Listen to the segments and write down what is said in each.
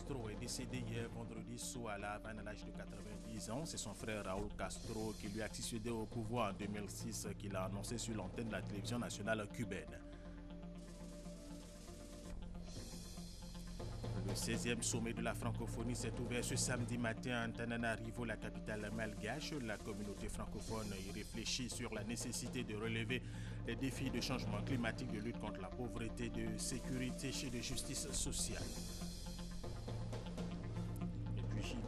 Castro est décédé hier vendredi soir à La Havane à l'âge de 90 ans. C'est son frère Raúl Castro qui lui a succédé au pouvoir en 2006 qu'il a annoncé sur l'antenne de la télévision nationale cubaine. Le 16e sommet de la francophonie s'est ouvert ce samedi matin à Antananarivo, la capitale malgache. La communauté francophone y réfléchit sur la nécessité de relever les défis de changement climatique, de lutte contre la pauvreté, de sécurité et de justice sociale.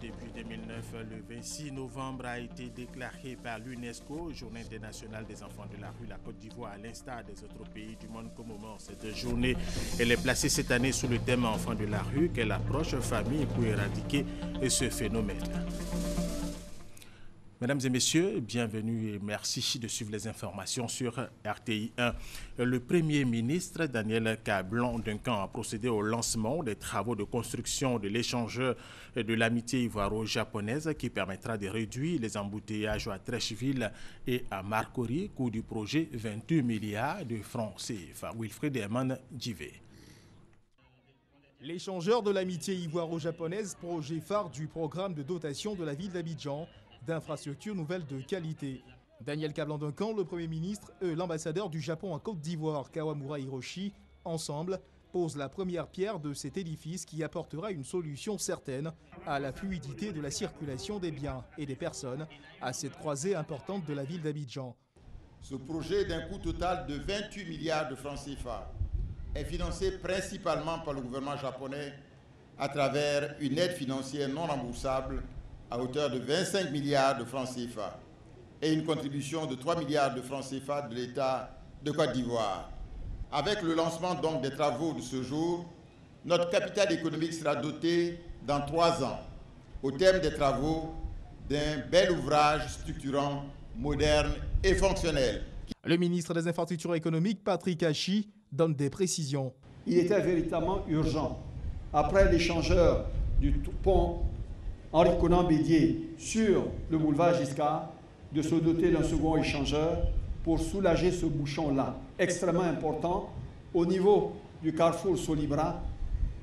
Depuis 2009, le 26 novembre a été déclaré par l'UNESCO Journée internationale des enfants de la rue. La Côte d'Ivoire, à l'instar des autres pays du monde, commémore cette journée. Elle est placée cette année sous le thème Enfants de la rue, quelle approche famille pour éradiquer ce phénomène. Mesdames et messieurs, bienvenue et merci de suivre les informations sur RTI 1. Le Premier ministre Daniel Kablan-Duncan a procédé au lancement des travaux de construction de l'échangeur de l'amitié ivoiro-japonaise qui permettra de réduire les embouteillages à Treichville et à Marcory, coût du projet 28 milliards de francs CFA. Wilfried Herman Djivé. L'échangeur de l'amitié ivoiro-japonaise, projet phare du programme de dotation de la ville d'Abidjan, d'infrastructures nouvelles de qualité. Daniel Kablan-Duncan, le Premier ministre, et l'ambassadeur du Japon en Côte d'Ivoire, Kawamura Hiroshi, ensemble, posent la première pierre de cet édifice qui apportera une solution certaine à la fluidité de la circulation des biens et des personnes à cette croisée importante de la ville d'Abidjan. Ce projet d'un coût total de 28 milliards de francs CFA est financé principalement par le gouvernement japonais à travers une aide financière non remboursable à hauteur de 25 milliards de francs CFA et une contribution de 3 milliards de francs CFA de l'État de Côte d'Ivoire. Avec le lancement donc des travaux de ce jour, notre capital économique sera doté dans 3 ans, au terme des travaux, d'un bel ouvrage structurant, moderne et fonctionnel. Le ministre des Infrastructures économiques, Patrick Hachi, donne des précisions. Il était véritablement urgent, après l'échangeur du pont Henri Conan Bédier sur le boulevard Giscard, de se doter d'un second échangeur pour soulager ce bouchon-là, extrêmement important, au niveau du carrefour Solibra,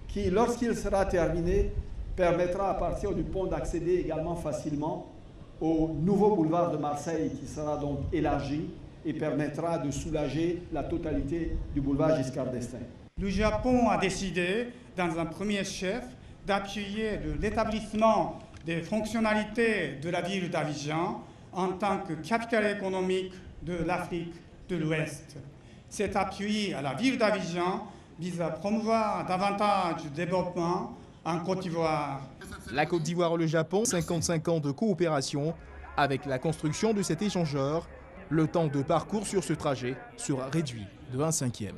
qui, lorsqu'il sera terminé, permettra à partir du pont d'accéder également facilement au nouveau boulevard de Marseille, qui sera donc élargi et permettra de soulager la totalité du boulevard Giscard d'Estaing. Le Japon a décidé, dans un premier chef, d'appuyer l'établissement des fonctionnalités de la ville d'Abidjan en tant que capitale économique de l'Afrique de l'Ouest. Cet appui à la ville d'Abidjan vise à promouvoir davantage de développement en Côte d'Ivoire. La Côte d'Ivoire et le Japon, 55 ans de coopération. Avec la construction de cet échangeur, le temps de parcours sur ce trajet sera réduit de 1/5.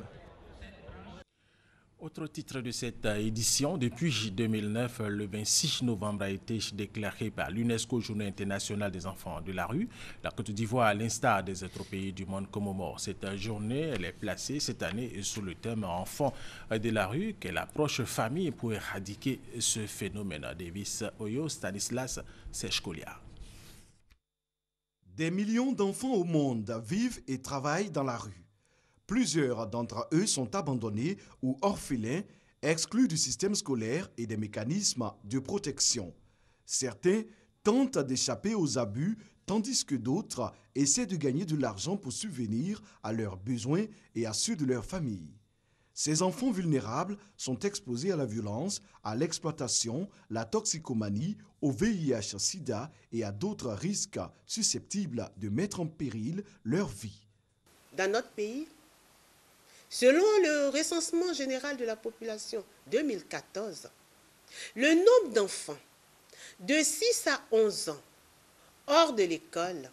Autre titre de cette édition, depuis 2009, le 26 novembre a été déclaré par l'UNESCO Journée internationale des enfants de la rue. La Côte d'Ivoire, à l'instar des autres pays du monde, commémore cette journée. Elle est placée cette année sous le thème Enfants de la rue, quelle approche famille pour éradiquer ce phénomène. Davis Oyo, Stanislas Sechkolia. Des millions d'enfants au monde vivent et travaillent dans la rue. Plusieurs d'entre eux sont abandonnés ou orphelins, exclus du système scolaire et des mécanismes de protection. Certains tentent d'échapper aux abus, tandis que d'autres essaient de gagner de l'argent pour subvenir à leurs besoins et à ceux de leur famille. Ces enfants vulnérables sont exposés à la violence, à l'exploitation, la toxicomanie, au VIH-Sida et à d'autres risques susceptibles de mettre en péril leur vie. Dans notre pays, selon le recensement général de la population 2014, le nombre d'enfants de 6 à 11 ans hors de l'école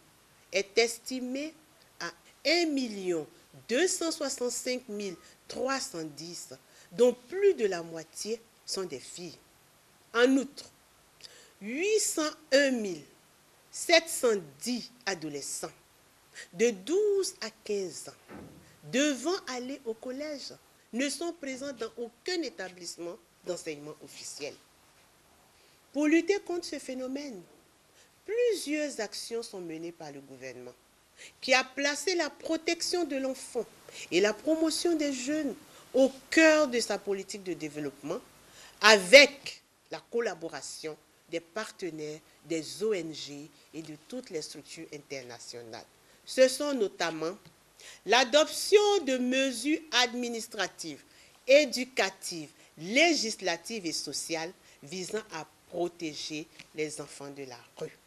est estimé à 1 265 310, dont plus de la moitié sont des filles. En outre, 801 710 adolescents de 12 à 15 ans devant aller au collège ne sont présents dans aucun établissement d'enseignement officiel. Pour lutter contre ce phénomène, plusieurs actions sont menées par le gouvernement, qui a placé la protection de l'enfant et la promotion des jeunes au cœur de sa politique de développement, avec la collaboration des partenaires, des ONG et de toutes les structures internationales. Ce sont notamment l'adoption de mesures administratives, éducatives, législatives et sociales visant à protéger les enfants de la rue.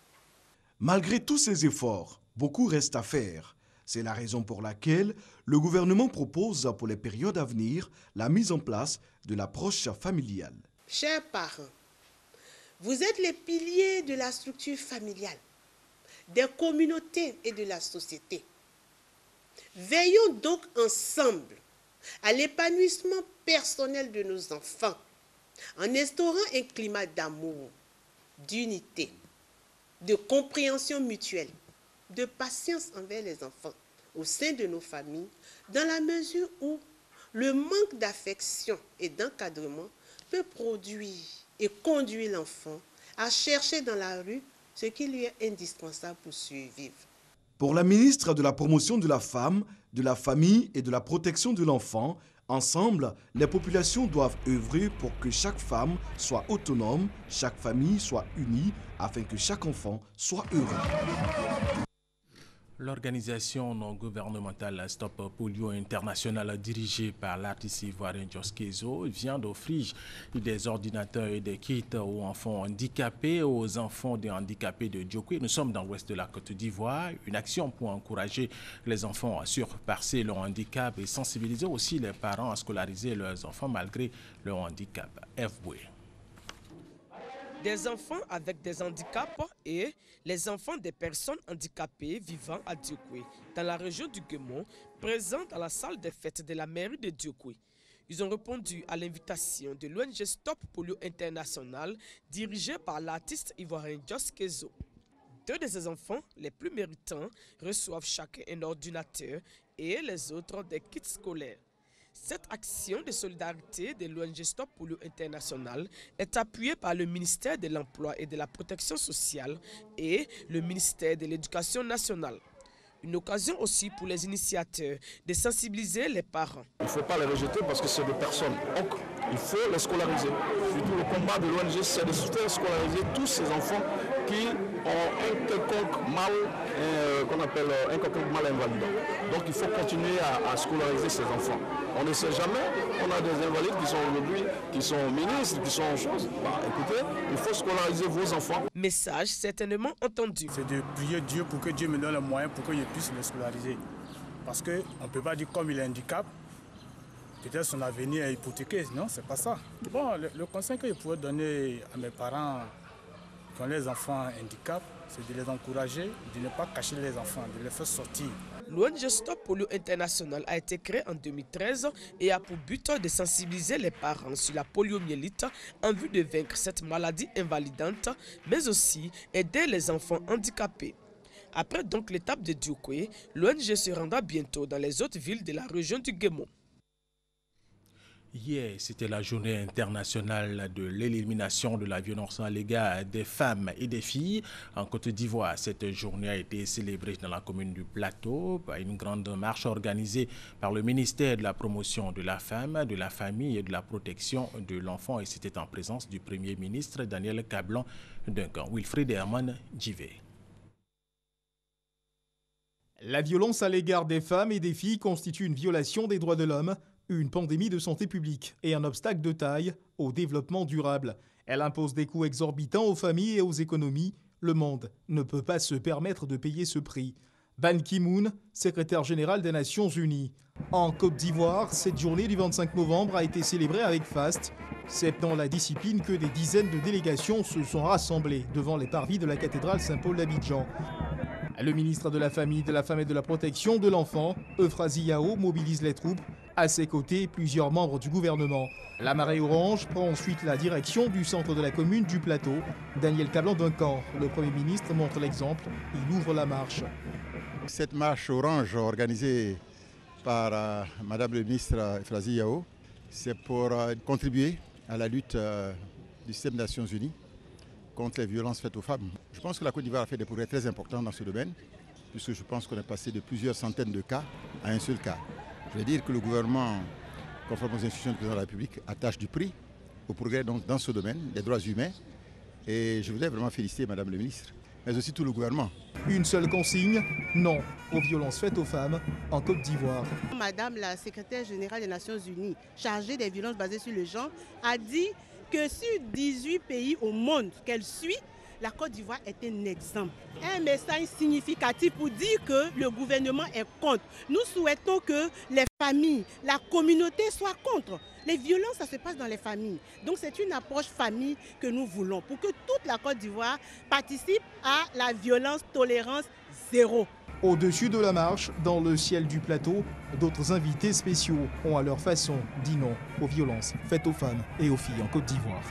Malgré tous ces efforts, beaucoup reste à faire. C'est la raison pour laquelle le gouvernement propose pour les périodes à venir la mise en place de l'approche familiale. Chers parents, vous êtes les piliers de la structure familiale, des communautés et de la société. Veillons donc ensemble à l'épanouissement personnel de nos enfants en instaurant un climat d'amour, d'unité, de compréhension mutuelle, de patience envers les enfants au sein de nos familles, dans la mesure où le manque d'affection et d'encadrement peut produire et conduire l'enfant à chercher dans la rue ce qui lui est indispensable pour survivre. Pour la ministre de la Promotion de la Femme, de la Famille et de la Protection de l'Enfant, ensemble, les populations doivent œuvrer pour que chaque femme soit autonome, chaque famille soit unie, afin que chaque enfant soit heureux. L'organisation non gouvernementale Stop Polio International, dirigée par l'artiste ivoirien Jos Kezo, vient d'offrir des ordinateurs et des kits aux enfants handicapés, aux enfants des handicapés de Djokwe. Nous sommes dans l'ouest de la Côte d'Ivoire. Une action pour encourager les enfants à surpasser leur handicap et sensibiliser aussi les parents à scolariser leurs enfants malgré leur handicap. FBoué. Des enfants avec des handicaps et les enfants des personnes handicapées vivant à Djokwe, dans la région du Guémon, présents dans la salle des fêtes de la mairie de Djokwe. Ils ont répondu à l'invitation de l'ONG Stop Polio International, dirigée par l'artiste ivoirien Jos Kezo. Deux de ces enfants, les plus méritants, reçoivent chacun un ordinateur et les autres des kits scolaires. Cette action de solidarité de l'ONG Stop Polio International est appuyée par le ministère de l'Emploi et de la Protection sociale et le ministère de l'Éducation nationale. Une occasion aussi pour les initiateurs de sensibiliser les parents. Il ne faut pas les rejeter parce que c'est des personnes. Donc, il faut les scolariser. Surtout le combat de l'ONG, c'est de faire scolariser tous ces enfants qui ont un quelconque mal, qu'on appelle un quelconque mal invalidant. Donc, il faut continuer à scolariser ces enfants. On ne sait jamais, on a des invalides qui sont aujourd'hui, qui sont ministres, qui sont en chose. Bah, écoutez, il faut scolariser vos enfants. Message certainement entendu. C'est de prier Dieu pour que Dieu me donne le moyen pour que je puisse le scolariser. Parce qu'on ne peut pas dire comme il a un handicap, peut-être son avenir est hypothéqué. Non, c'est pas ça. Bon, le conseil que je pourrais donner à mes parents qui ont les enfants handicap, c'est de les encourager, de ne pas cacher les enfants, de les faire sortir. L'ONG Stop Polio International a été créée en 2013 et a pour but de sensibiliser les parents sur la poliomyélite en vue de vaincre cette maladie invalidante, mais aussi aider les enfants handicapés. Après donc l'étape de Djokwe, l'ONG se rendra bientôt dans les autres villes de la région du Guémon. Hier, c'était la journée internationale de l'élimination de la violence à l'égard des femmes et des filles. En Côte d'Ivoire, cette journée a été célébrée dans la commune du Plateau par une grande marche organisée par le ministère de la Promotion de la Femme, de la Famille et de la Protection de l'Enfant. Et c'était en présence du Premier ministre Daniel Cablon-Duncan. Wilfried Herman Djivé. La violence à l'égard des femmes et des filles constitue une violation des droits de l'homme, une pandémie de santé publique et un obstacle de taille au développement durable. Elle impose des coûts exorbitants aux familles et aux économies. Le monde ne peut pas se permettre de payer ce prix. Ban Ki-moon, secrétaire général des Nations Unies. En Côte d'Ivoire, cette journée du 25 novembre a été célébrée avec faste. C'est dans la discipline que des dizaines de délégations se sont rassemblées devant les parvis de la cathédrale Saint-Paul d'Abidjan. Le ministre de la Famille, de la Femme et de la Protection de l'Enfant, Euphrasie Yao, mobilise les troupes. À ses côtés, plusieurs membres du gouvernement. La marée orange prend ensuite la direction du centre de la commune du Plateau. Daniel Cablon-Duncan, le Premier ministre, montre l'exemple. Il ouvre la marche. Cette marche orange organisée par Madame le ministre Euphrasie Yao, c'est pour contribuer à la lutte du système des Nations Unies contre les violences faites aux femmes. Je pense que la Côte d'Ivoire a fait des progrès très importants dans ce domaine, puisque je pense qu'on est passé de plusieurs centaines de cas à un seul cas. Je veux dire que le gouvernement, conformément aux institutions du président de la République, attache du prix au progrès dans ce domaine, des droits humains. Et je voudrais vraiment féliciter Madame le ministre, mais aussi tout le gouvernement. Une seule consigne, non aux violences faites aux femmes en Côte d'Ivoire. Madame la secrétaire générale des Nations Unies, chargée des violences basées sur le genre, a dit que sur 18 pays au monde qu'elle suit, la Côte d'Ivoire est un exemple. Un message significatif pour dire que le gouvernement est contre. Nous souhaitons que les familles, la communauté soient contre. Les violences, ça se passe dans les familles. Donc c'est une approche famille que nous voulons pour que toute la Côte d'Ivoire participe à la violence tolérance zéro. Au-dessus de la marche, dans le ciel du plateau, d'autres invités spéciaux ont à leur façon dit non aux violences faites aux femmes et aux filles en Côte d'Ivoire.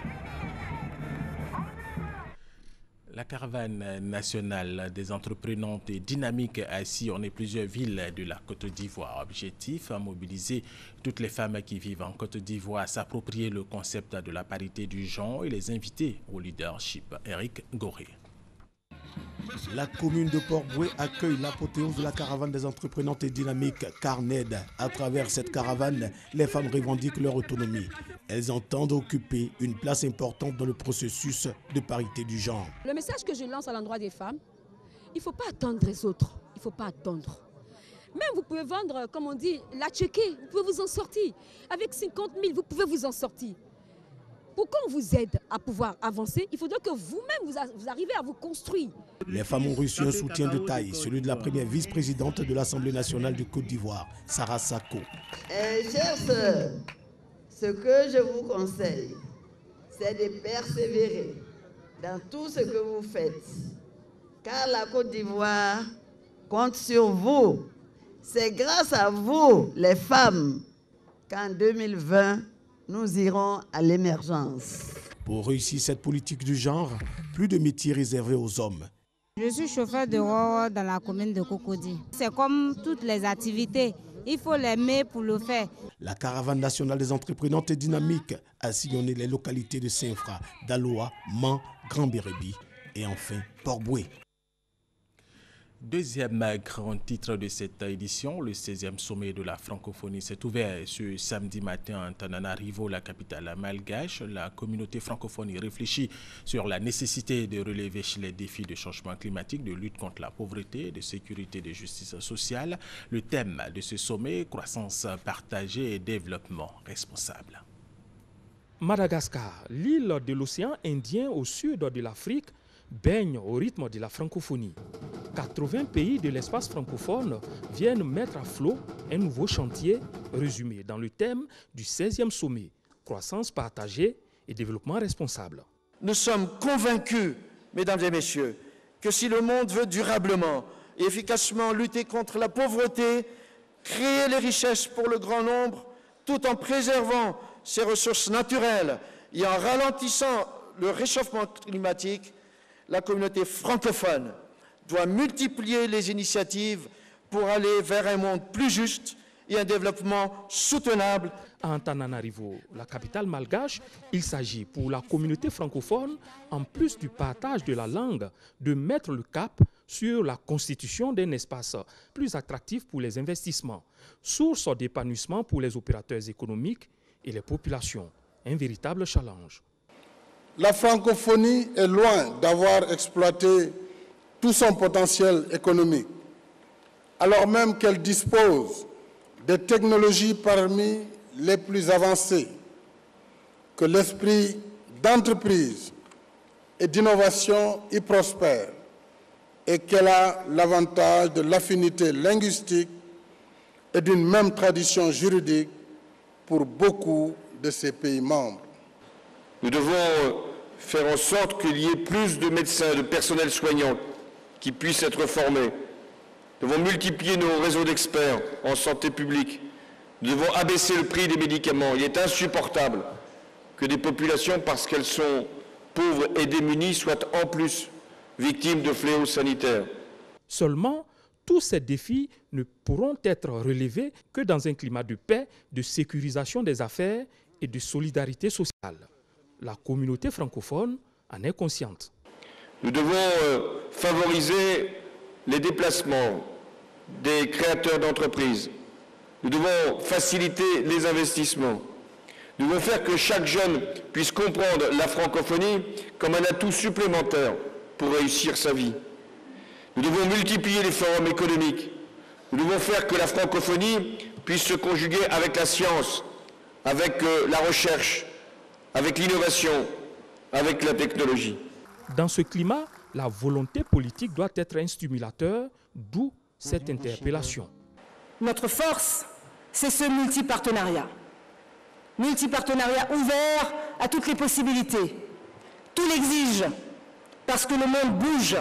La caravane nationale des entreprenantes et dynamique a sillonné plusieurs villes de la Côte d'Ivoire. Objectif, mobiliser toutes les femmes qui vivent en Côte d'Ivoire à s'approprier le concept de la parité du genre et les inviter au leadership. Eric Goré. La commune de Port-Bouët accueille l'apothéose de la caravane des entreprenantes et dynamiques Carned. À travers cette caravane, les femmes revendiquent leur autonomie. Elles entendent occuper une place importante dans le processus de parité du genre. Le message que je lance à l'endroit des femmes, il ne faut pas attendre les autres. Il ne faut pas attendre. Même vous pouvez vendre, comme on dit, la tchéquée, vous pouvez vous en sortir. Avec 50 000, vous pouvez vous en sortir. Pour qu'on vous aide à pouvoir avancer, il faudrait que vous-même, vous arrivez à vous construire. Les femmes ont reçu un soutien de taille, celui de la première vice-présidente de l'Assemblée nationale de Côte d'Ivoire, Sarah Sako. Chères sœurs, ce que je vous conseille, c'est de persévérer dans tout ce que vous faites. Car la Côte d'Ivoire compte sur vous. C'est grâce à vous, les femmes, qu'en 2020, nous irons à l'émergence. Pour réussir cette politique du genre, plus de métiers réservés aux hommes. Je suis chauffeur de rôle dans la commune de Cocody. C'est comme toutes les activités, il faut l'aimer pour le faire. La caravane nationale des entreprenantes et dynamiques a sillonné les localités de Saint-Fra, Daloa, Mans, Grand-Bérébi et enfin Port-Bouët. Deuxième grand titre de cette édition, le 16e sommet de la francophonie s'est ouvert ce samedi matin à Antananarivo, la capitale malgache. La communauté francophone y réfléchit sur la nécessité de relever les défis de changement climatique, de lutte contre la pauvreté, de sécurité et de justice sociale. Le thème de ce sommet, croissance partagée et développement responsable. Madagascar, l'île de l'océan Indien au sud de l'Afrique, baigne au rythme de la francophonie. 80 pays de l'espace francophone viennent mettre à flot un nouveau chantier résumé dans le thème du 16e sommet, croissance partagée et développement responsable. Nous sommes convaincus, mesdames et messieurs, que si le monde veut durablement et efficacement lutter contre la pauvreté, créer les richesses pour le grand nombre, tout en préservant ses ressources naturelles et en ralentissant le réchauffement climatique, la communauté francophone doit multiplier les initiatives pour aller vers un monde plus juste et un développement soutenable. À Antananarivo, la capitale malgache, il s'agit pour la communauté francophone, en plus du partage de la langue, de mettre le cap sur la constitution d'un espace plus attractif pour les investissements, source d'épanouissement pour les opérateurs économiques et les populations. Un véritable challenge. La francophonie est loin d'avoir exploité tout son potentiel économique, alors même qu'elle dispose des technologies parmi les plus avancées, que l'esprit d'entreprise et d'innovation y prospère et qu'elle a l'avantage de l'affinité linguistique et d'une même tradition juridique pour beaucoup de ses pays membres. Nous devons faire en sorte qu'il y ait plus de médecins, de personnel soignant qui puissent être formés. Nous devons multiplier nos réseaux d'experts en santé publique. Nous devons abaisser le prix des médicaments. Il est insupportable que des populations, parce qu'elles sont pauvres et démunies, soient en plus victimes de fléaux sanitaires. Seulement, tous ces défis ne pourront être relevés que dans un climat de paix, de sécurisation des affaires et de solidarité sociale. La communauté francophone en est consciente. Nous devons favoriser les déplacements des créateurs d'entreprises. Nous devons faciliter les investissements. Nous devons faire que chaque jeune puisse comprendre la francophonie comme un atout supplémentaire pour réussir sa vie. Nous devons multiplier les forums économiques. Nous devons faire que la francophonie puisse se conjuguer avec la science, avec la recherche, avec l'innovation, avec la technologie. Dans ce climat, la volonté politique doit être un stimulateur, d'où cette interpellation. Notre force, c'est ce multipartenariat. Multipartenariat ouvert à toutes les possibilités. Tout l'exige, parce que le monde bouge.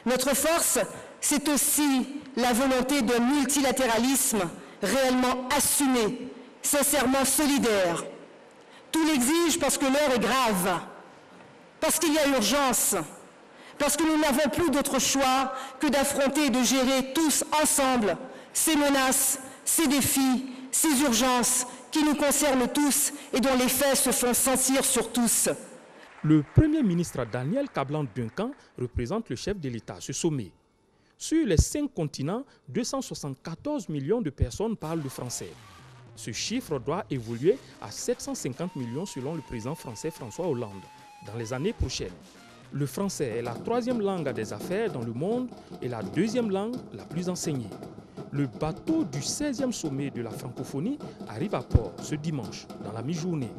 Notre force, c'est aussi la volonté d'un multilatéralisme réellement assumé, sincèrement solidaire. Tout l'exige parce que l'heure est grave, parce qu'il y a urgence, parce que nous n'avons plus d'autre choix que d'affronter et de gérer tous ensemble ces menaces, ces défis, ces urgences qui nous concernent tous et dont les faits se font sentir sur tous. Le Premier ministre Daniel Kablan-Duncan représente le chef de l'État à ce sommet. Sur les 5 continents, 274 millions de personnes parlent le français. Ce chiffre doit évoluer à 750 millions selon le président français François Hollande dans les années prochaines. Le français est la 3e langue des affaires dans le monde et la 2e langue la plus enseignée. Le bateau du 16e sommet de la francophonie arrive à port ce dimanche dans la mi-journée.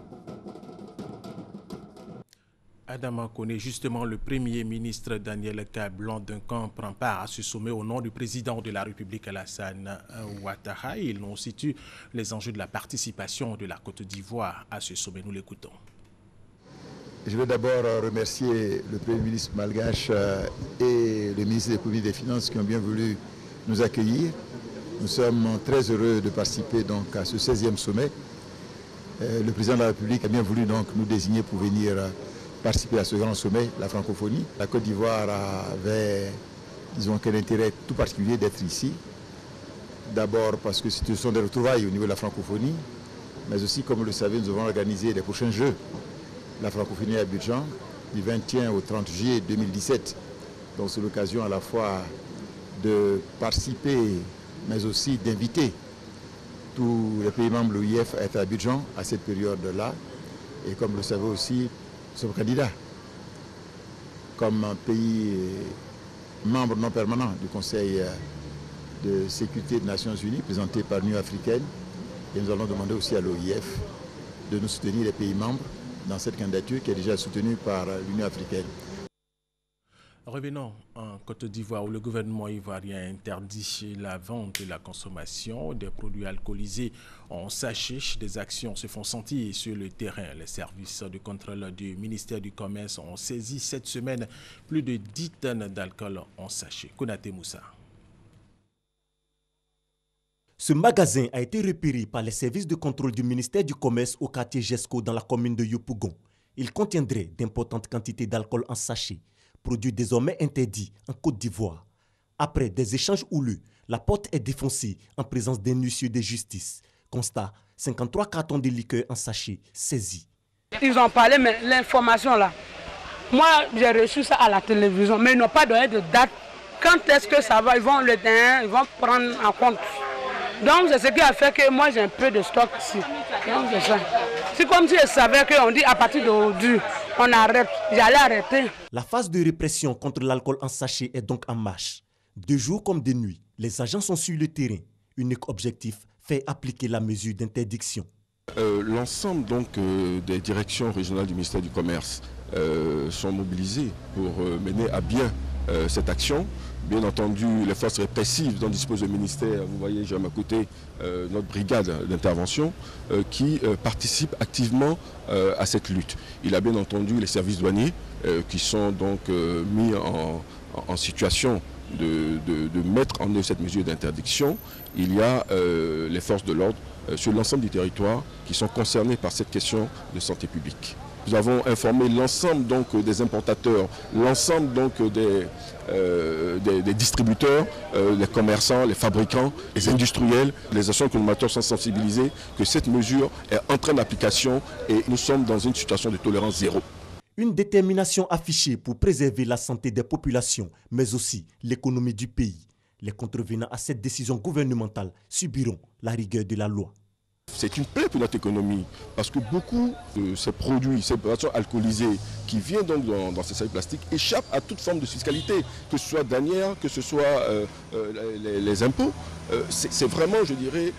Adama Kone, justement, le Premier ministre Daniel Kablan-Duncan prend part à ce sommet au nom du président de la République Alassane Ouattara. Il nous situe les enjeux de la participation de la Côte d'Ivoire à ce sommet. Nous l'écoutons. Je veux d'abord remercier le Premier ministre malgache et le ministre de l'Économie et des Finances qui ont bien voulu nous accueillir. Nous sommes très heureux de participer donc à ce 16e sommet. Le président de la République a bien voulu donc nous désigner pour venir participer à ce grand sommet, la francophonie. La Côte d'Ivoire avait, disons, quel intérêt tout particulier d'être ici. D'abord parce que ce sont des retrouvailles au niveau de la francophonie, mais aussi, comme vous le savez, nous avons organisé les prochains Jeux. La francophonie à Abidjan, du 21 au 30 juillet 2017. Donc c'est l'occasion à la fois de participer, mais aussi d'inviter tous les pays membres de l'OIF à être à Abidjan à cette période-là. Et comme vous le savez aussi, nous sommes candidats comme un pays membre non permanent du Conseil de sécurité des Nations Unies présenté par l'Union africaine. Et nous allons demander aussi à l'OIF de nous soutenir, les pays membres, dans cette candidature qui est déjà soutenue par l'Union africaine. Revenons en Côte d'Ivoire où le gouvernement ivoirien interdit la vente et la consommation des produits alcoolisés en sachet. Des actions se font sentir sur le terrain. Les services de contrôle du ministère du Commerce ont saisi cette semaine plus de 10 tonnes d'alcool en sachet. Konaté Moussa. Ce magasin a été repéré par les services de contrôle du ministère du Commerce au quartier Jesco dans la commune de Yopougon. Il contiendrait d'importantes quantités d'alcool en sachet, produit désormais interdit en Côte d'Ivoire. Après des échanges houleux, la porte est défoncée en présence d'un huissier de justice. Constat, 53 cartons de liqueur en sachet saisis. Ils ont parlé, mais l'information là, moi j'ai reçu ça à la télévision, mais ils n'ont pas donné de date. Quand est-ce que ça va, ils vont le donner, ils vont prendre en compte. Donc c'est ce qui a fait que moi j'ai un peu de stock ici. Donc c'est ça. C'est comme si je savais qu'on dit à partir d'aujourd'hui, on arrête. J'allais arrêter. La phase de répression contre l'alcool en sachet est donc en marche. De jour comme de nuit, les agents sont sur le terrain. Unique objectif, faire appliquer la mesure d'interdiction. L'ensemble donc des directions régionales du ministère du Commerce sont mobilisées pour mener à bien cette action. Bien entendu, les forces répressives dont dispose le ministère, vous voyez, j'ai à ma côté notre brigade d'intervention qui participe activement à cette lutte. Il a bien entendu les services douaniers qui sont donc mis en situation de mettre en œuvre cette mesure d'interdiction. Il y a les forces de l'ordre sur l'ensemble du territoire qui sont concernés par cette question de santé publique. Nous avons informé l'ensemble donc des importateurs, l'ensemble donc des distributeurs, les commerçants, les fabricants, les industriels, les associations de consommateurs sont sensibilisés que cette mesure est en train d'application et nous sommes dans une situation de tolérance zéro. Une détermination affichée pour préserver la santé des populations, mais aussi l'économie du pays. Les contrevenants à cette décision gouvernementale subiront la rigueur de la loi. C'est une plaie pour notre économie parce que beaucoup de ces produits, ces boissons alcoolisées qui viennent donc dans ces sacs plastiques échappent à toute forme de fiscalité, que ce soit douanière, que ce soit les impôts. C'est vraiment, je dirais,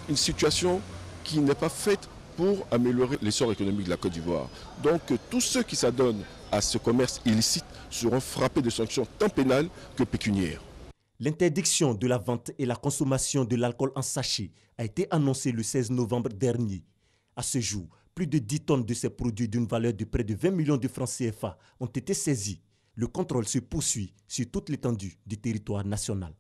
une situation qui n'est pas faite pour améliorer l'essor économique de la Côte d'Ivoire. Donc tous ceux qui s'adonnent à ce commerce illicite seront frappés de sanctions tant pénales que pécuniaires. L'interdiction de la vente et la consommation de l'alcool en sachet a été annoncée le 16 novembre dernier. À ce jour, plus de 10 tonnes de ces produits d'une valeur de près de 20 millions de francs CFA ont été saisis. Le contrôle se poursuit sur toute l'étendue du territoire national.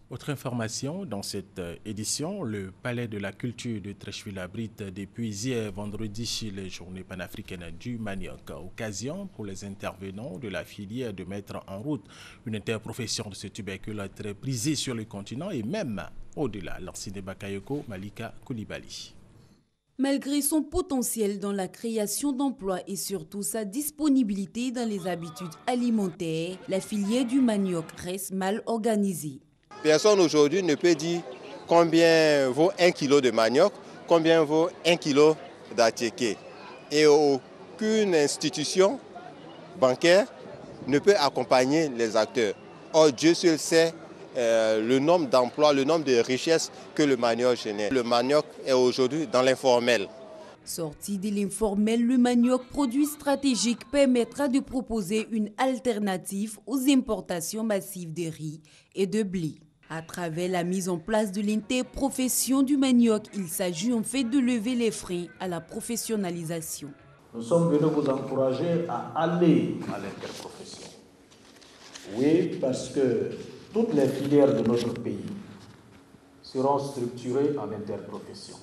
Autre information, dans cette édition, le Palais de la Culture de Treichville abrite depuis hier vendredi les Journées panafricaines du manioc. Occasion pour les intervenants de la filière de mettre en route une interprofession de ce tubercule très prisé sur le continent et même au-delà. Lansine Bakayoko, Malika Koulibaly. Malgré son potentiel dans la création d'emplois et surtout sa disponibilité dans les habitudes alimentaires, la filière du manioc reste mal organisée. Personne aujourd'hui ne peut dire combien vaut 1 kilo de manioc, combien vaut 1 kilo d'attiéké. Et aucune institution bancaire ne peut accompagner les acteurs. Or, Dieu seul sait le nombre d'emplois, le nombre de richesses que le manioc génère. Le manioc est aujourd'hui dans l'informel. Sorti de l'informel, le manioc, produit stratégique, permettra de proposer une alternative aux importations massives de riz et de blé. À travers la mise en place de l'interprofession du manioc, il s'agit en fait de lever les freins à la professionnalisation. Nous sommes venus vous encourager à aller à l'interprofession. Oui, parce que toutes les filières de notre pays seront structurées en interprofession.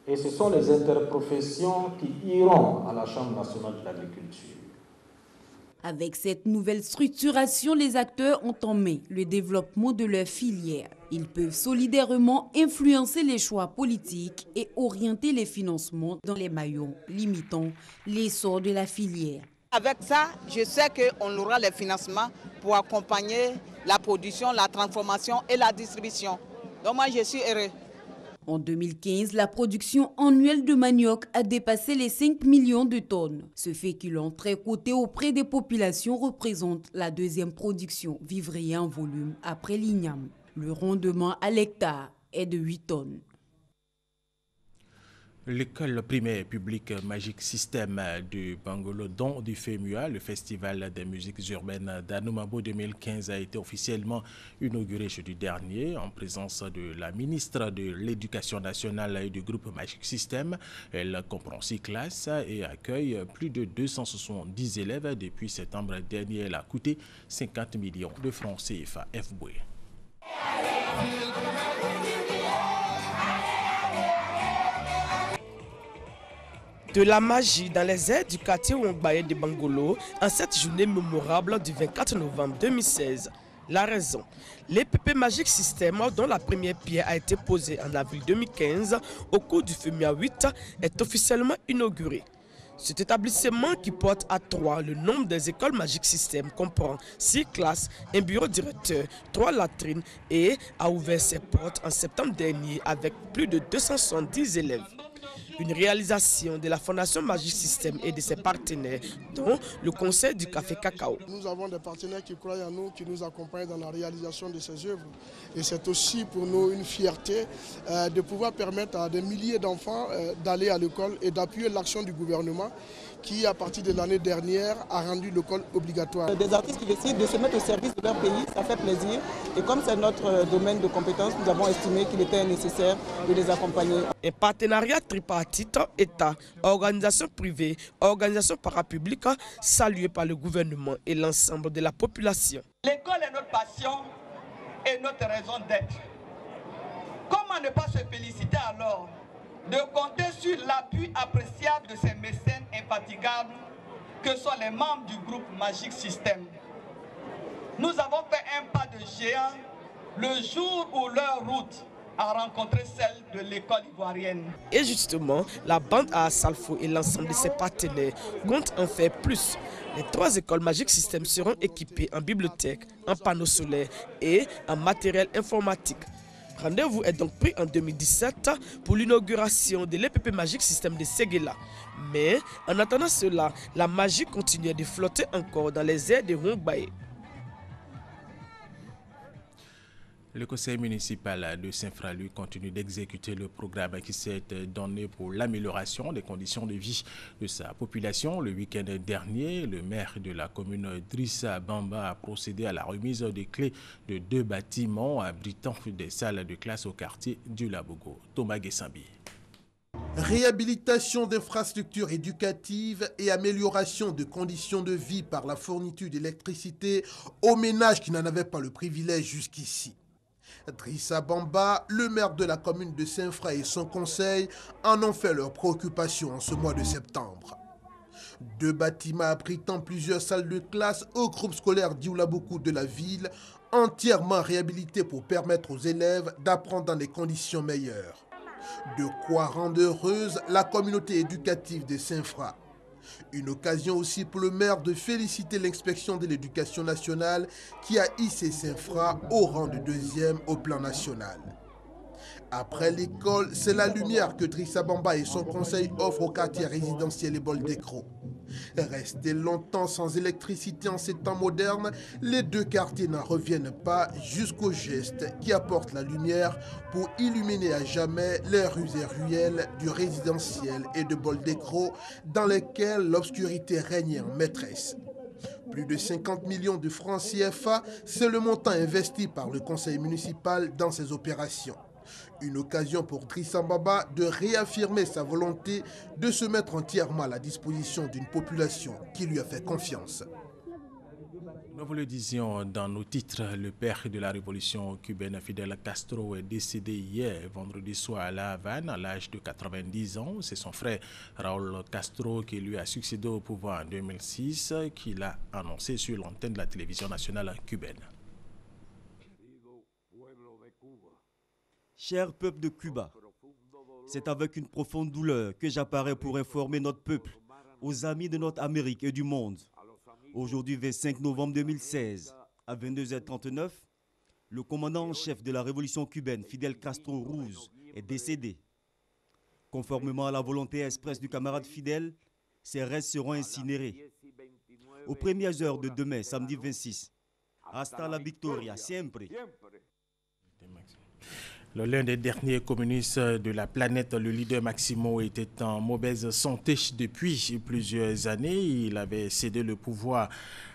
Et ce sont les interprofessions qui iront à la Chambre nationale de l'agriculture. Avec cette nouvelle structuration, les acteurs ont en main le développement de leur filière. Ils peuvent solidairement influencer les choix politiques et orienter les financements dans les maillons limitant l'essor de la filière. Avec ça, je sais qu'on aura les financements pour accompagner la production, la transformation et la distribution. Donc moi, je suis heureux. En 2015, la production annuelle de manioc a dépassé les 5 millions de tonnes. Ce féculent très coté auprès des populations représente la deuxième production vivrière en volume après l'igname. Le rendement à l'hectare est de 8 tonnes. L'école primaire publique Magic System de Bangolo, dont du FEMUA, le Festival des musiques urbaines d'Anoumabo 2015, a été officiellement inauguré jeudi dernier en présence de la ministre de l'Éducation nationale et du groupe Magic System. Elle comprend 6 classes et accueille plus de 270 élèves. Depuis septembre dernier, elle a coûté 50 millions de francs CFA. FBoué. De la magie dans les airs du quartier Ouangbaye de Bangolo en cette journée mémorable du 24 novembre 2016. La raison, l'EPP Magic System, dont la première pierre a été posée en avril 2015 au cours du FEMUA 8, est officiellement inauguré. Cet établissement qui porte à 3 le nombre des écoles Magic System comprend 6 classes, un bureau directeur, 3 latrines et a ouvert ses portes en septembre dernier avec plus de 270 élèves. Une réalisation de la Fondation Magic System et de ses partenaires, dont le Conseil du Café Cacao. Nous avons des partenaires qui croient en nous, qui nous accompagnent dans la réalisation de ces œuvres. Et c'est aussi pour nous une fierté de pouvoir permettre à des milliers d'enfants d'aller à l'école et d'appuyer l'action du gouvernement qui, à partir de l'année dernière, a rendu l'école obligatoire. Des artistes qui décident de se mettre au service de leur pays, ça fait plaisir. Et comme c'est notre domaine de compétence, nous avons estimé qu'il était nécessaire de les accompagner. Un partenariat tripartite, État, organisations privées, organisations parapubliques, salué par le gouvernement et l'ensemble de la population. L'école est notre passion et notre raison d'être. Comment ne pas se féliciter alors de compter sur l'appui appréciable de ces mécènes infatigables que sont les membres du groupe Magic System. Nous avons fait un pas de géant le jour où leur route a rencontré celle de l'école ivoirienne. Et justement, la bande à Salfo et l'ensemble de ses partenaires comptent en faire plus. Les 3 écoles Magic System seront équipées en bibliothèque, en panneaux solaires et en matériel informatique. Rendez-vous est donc pris en 2017 pour l'inauguration de l'EPP Magic System de Séguéla. Mais en attendant cela, la magie continue de flotter encore dans les airs de Hongbaye. Le conseil municipal de Saint-Fra continue d'exécuter le programme qui s'est donné pour l'amélioration des conditions de vie de sa population. Le week-end dernier, le maire de la commune Drissa Bamba a procédé à la remise des clés de 2 bâtiments abritant des salles de classe au quartier du Labogo. Thomas Gessambi. Réhabilitation d'infrastructures éducatives et amélioration de conditions de vie par la fourniture d'électricité aux ménages qui n'en avaient pas le privilège jusqu'ici. Drissa Bamba, le maire de la commune de Saint-Fra et son conseil en ont fait leur préoccupation en ce mois de septembre. 2 bâtiments abritant plusieurs salles de classe au groupe scolaire d'Ioulabougou de la ville, entièrement réhabilités pour permettre aux élèves d'apprendre dans des conditions meilleures. De quoi rendre heureuse la communauté éducative de Saint-Fra. Une occasion aussi pour le maire de féliciter l'inspection de l'éducation nationale qui a hissé Saint-Fra au rang de 2e au plan national. Après l'école, c'est la lumière que Drissa Bamba et son conseil offrent au quartier résidentiel et Boldecro. Restés longtemps sans électricité en ces temps modernes, les 2 quartiers n'en reviennent pas jusqu'au geste qui apporte la lumière pour illuminer à jamais les rues et ruelles du résidentiel et de Boldecro dans lesquelles l'obscurité règne en maîtresse. Plus de 50 millions de francs CFA, c'est le montant investi par le conseil municipal dans ces opérations. Une occasion pour Drissa Bamba de réaffirmer sa volonté de se mettre entièrement à la disposition d'une population qui lui a fait confiance. Nous vous le disions dans nos titres, le père de la révolution cubaine Fidel Castro est décédé hier, vendredi soir à La Havane, à l'âge de 90 ans. C'est son frère Raúl Castro qui lui a succédé au pouvoir en 2006, qui l'a annoncé sur l'antenne de la télévision nationale cubaine. Cher peuple de Cuba, c'est avec une profonde douleur que j'apparais pour informer notre peuple, aux amis de notre Amérique et du monde. Aujourd'hui, 25 novembre 2016, à 22h39, le commandant en chef de la révolution cubaine, Fidel Castro Ruz, est décédé. Conformément à la volonté expresse du camarade Fidel, ses restes seront incinérés. Aux premières heures de demain, samedi 26, hasta la victoria, siempre. L'un des derniers communistes de la planète, le leader Maximo, était en mauvaise santé depuis plusieurs années. Il avait cédé le pouvoir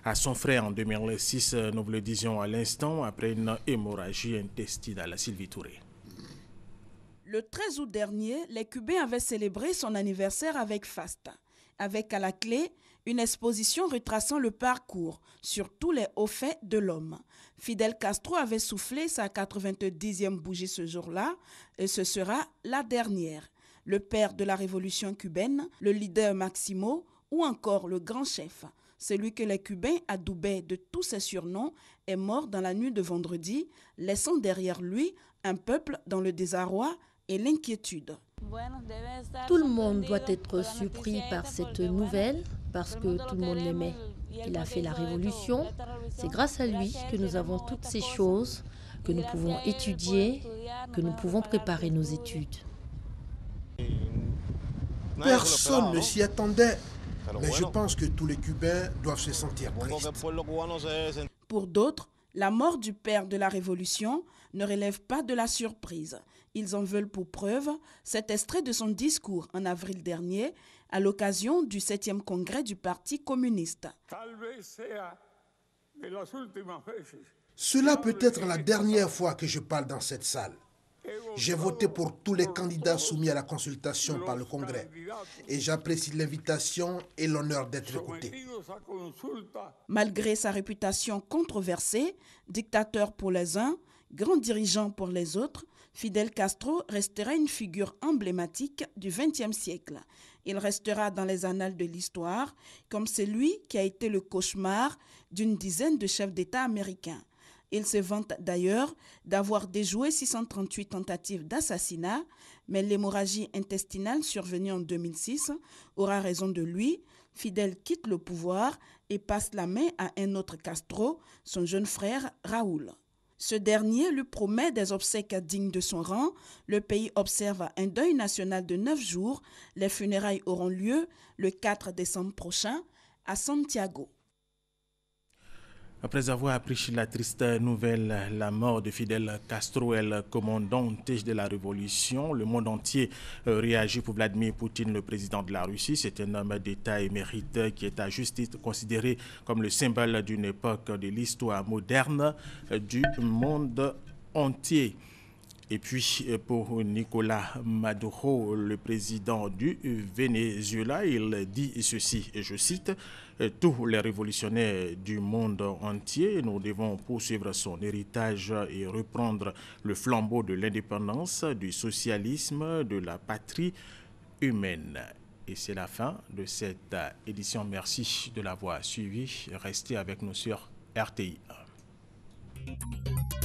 à son frère en 2006, nous vous le disions à l'instant, après une hémorragie intestinale. Sylvie Touré. Le 13 août dernier, les Cubains avaient célébré son anniversaire avec faste, avec à la clé une exposition retraçant le parcours sur tous les hauts faits de l'homme. Fidel Castro avait soufflé sa 90e bougie ce jour-là et ce sera la dernière. Le père de la révolution cubaine, le leader Maximo ou encore le grand chef, celui que les Cubains adoubaient de tous ses surnoms, est mort dans la nuit de vendredi, laissant derrière lui un peuple dans le désarroi et l'inquiétude. Tout le monde doit être surpris par cette nouvelle parce que tout le monde l'aimait. Il a fait la révolution. C'est grâce à lui que nous avons toutes ces choses, que nous pouvons étudier, que nous pouvons préparer nos études. Personne ne s'y attendait, mais je pense que tous les Cubains doivent se sentir tristes. Pour d'autres, la mort du père de la révolution ne relève pas de la surprise. Ils en veulent pour preuve cet extrait de son discours en avril dernier à l'occasion du 7e congrès du Parti communiste. Cela peut être la dernière fois que je parle dans cette salle. J'ai voté pour tous les candidats soumis à la consultation par le Congrès et j'apprécie l'invitation et l'honneur d'être écouté. Malgré sa réputation controversée, dictateur pour les uns, grand dirigeant pour les autres, Fidel Castro restera une figure emblématique du XXe siècle. Il restera dans les annales de l'histoire comme celui qui a été le cauchemar d'une dizaine de chefs d'État américains. Il se vante d'ailleurs d'avoir déjoué 638 tentatives d'assassinat, mais l'hémorragie intestinale survenue en 2006 aura raison de lui. Fidel quitte le pouvoir et passe la main à un autre Castro, son jeune frère Raúl. Ce dernier lui promet des obsèques dignes de son rang. Le pays observe un deuil national de 9 jours. Les funérailles auront lieu le 4 décembre prochain à Santiago. Après avoir appris la triste nouvelle, la mort de Fidel Castro, le commandante de la révolution, le monde entier réagit pour Vladimir Poutine, le président de la Russie. C'est un homme d'État émérite qui est à juste titre considéré comme le symbole d'une époque de l'histoire moderne du monde entier. Et puis, pour Nicolas Maduro, le président du Venezuela, il dit ceci, et je cite, « Tous les révolutionnaires du monde entier, nous devons poursuivre son héritage et reprendre le flambeau de l'indépendance, du socialisme, de la patrie humaine. » Et c'est la fin de cette édition. Merci de l'avoir suivi. Restez avec nous sur RTI 1.